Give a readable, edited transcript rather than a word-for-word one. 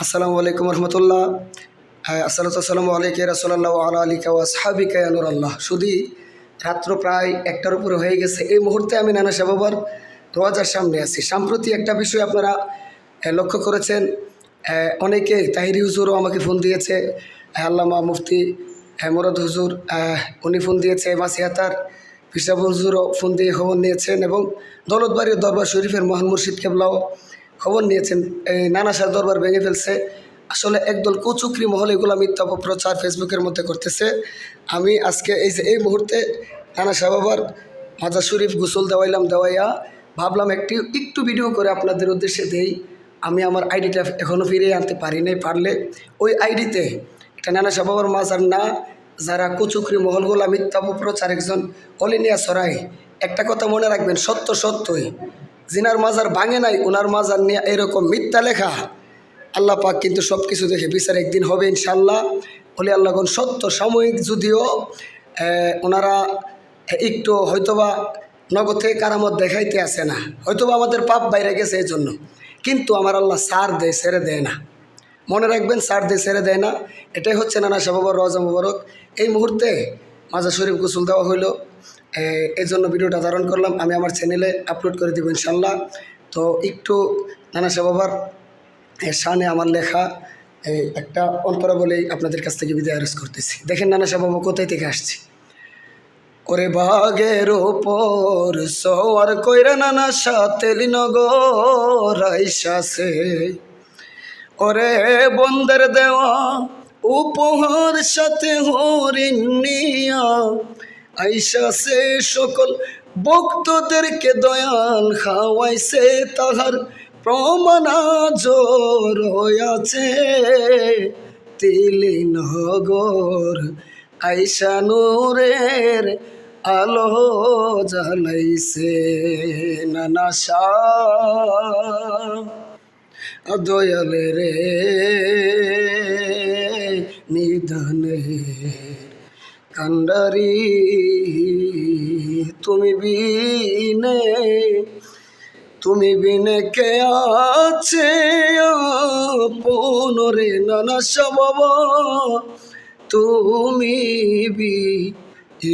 আসসালামু আলাইকুম রহমতুল্লাহ। আসসালামু আলাইকুম রাসূলুল্লাহ ওয়া আলা আলিকা ওয়া আসহাবিকা ইয়া নূরাল্লাহ। শুধু রাত্র প্রায় একটার উপরে হয়ে গেছে। এই মুহূর্তে আমি নানা শাহ বাবার দরওয়াজার সামনে আছি। সাম্প্রতি একটা বিষয় আপনারা লক্ষ্য করেছেন, অনেকে তাহিরি হুজুরও আমাকে ফোন দিয়েছে, আল্লামা মুফতি মুরাদ হুজুর উনি ফোন দিয়েছে, মাসিহাতার পিসাব হুজুরও ফোন দিয়ে খবর নিয়েছেন এবং দৌলতবাড়ির দরবার শরীফের মহান মুর্শিদ কেবলাও খবর নিয়েছেন। এই নানা শাহ দরবার ভেঙে ফেলছে। আসলে একদল কুচুকরি মহল এগুলো মিথ্যা অপপ্রচার ফেসবুকের মধ্যে করতেছে। আমি আজকে এই মুহূর্তে নানা শাহ বাবার মাজার শরীফ গোসল দেওয়াইয়া ভাবলাম একটু ভিডিও করে আপনাদের উদ্দেশ্যে দেই। আমি আমার আইডিটা এখনও ফিরিয়ে আনতে পারি নাই। পারলে ওই আইডিতে একটা নানা শাহ বাবার মাজার না, যারা কুচুকরি মহলগুলা মিথ্যা অপপ্রচার একজন অলিনিয়া ছড়ায়। একটা কথা মনে রাখবেন, সত্যই জিনার মাজার ভাঙে নাই, ওনার মাজার নিয়ে এরকম মিথ্যা লেখা, আল্লাহ পাক কিন্তু সব কিছু দেখে বিচার একদিন হবে ইনশাল্লাহ। বলে আল্লাহগণ সত্য সাময়িক, যদিও ওনারা একটু হয়তোবা নগদ থেকে কারামত দেখাইতে আসে না, হয়তোবা আমাদের পাপ বাইরে গেছে এই জন্য, কিন্তু আমার আল্লাহ ছাড় দেয়, ছেড়ে দেয় না। মনে রাখবেন, ছাড় দেয়, ছেড়ে দেয় না। এটাই হচ্ছে নানা শাহ বাবার রওজা মুবারক। এই মুহূর্তে মাজার শরীফ গোসল দেওয়া হইল, এই জন্য ভিডিওটা ধারণ করলাম। আমি আমার চ্যানেলে আপলোড করে দেবো ইনশাল্লাহ। তো একটু নানা শাহ বাবার শানে আমার লেখা একটা অন্তরা বলেই আপনাদের কাছ থেকে বিদায় আরজ করতেছি। দেখেন নানা শাহ বাবা কোথায় থেকে আসছি। ওরে বাগের ওপর সওয়ার কইরা নানা শাহ তেলিনগর আইসাছে, ওরে বন্দের দেওয়া উপহার সাথে হরিণ নিয়া আইসাছে, সকল ভক্তদেরকে দয়াল খাওয়াইছে, তাহার প্রমাণ জোর হইয়াছে। তিলিনগর আইসা নূরের আলো জ্বালাইছে, নানা শাহ দয়ালে রে নিধনে কান্ডারি, তুমি বিনে কে আছে আপন রে নানা শাহ বাবা, তুমি বিনে।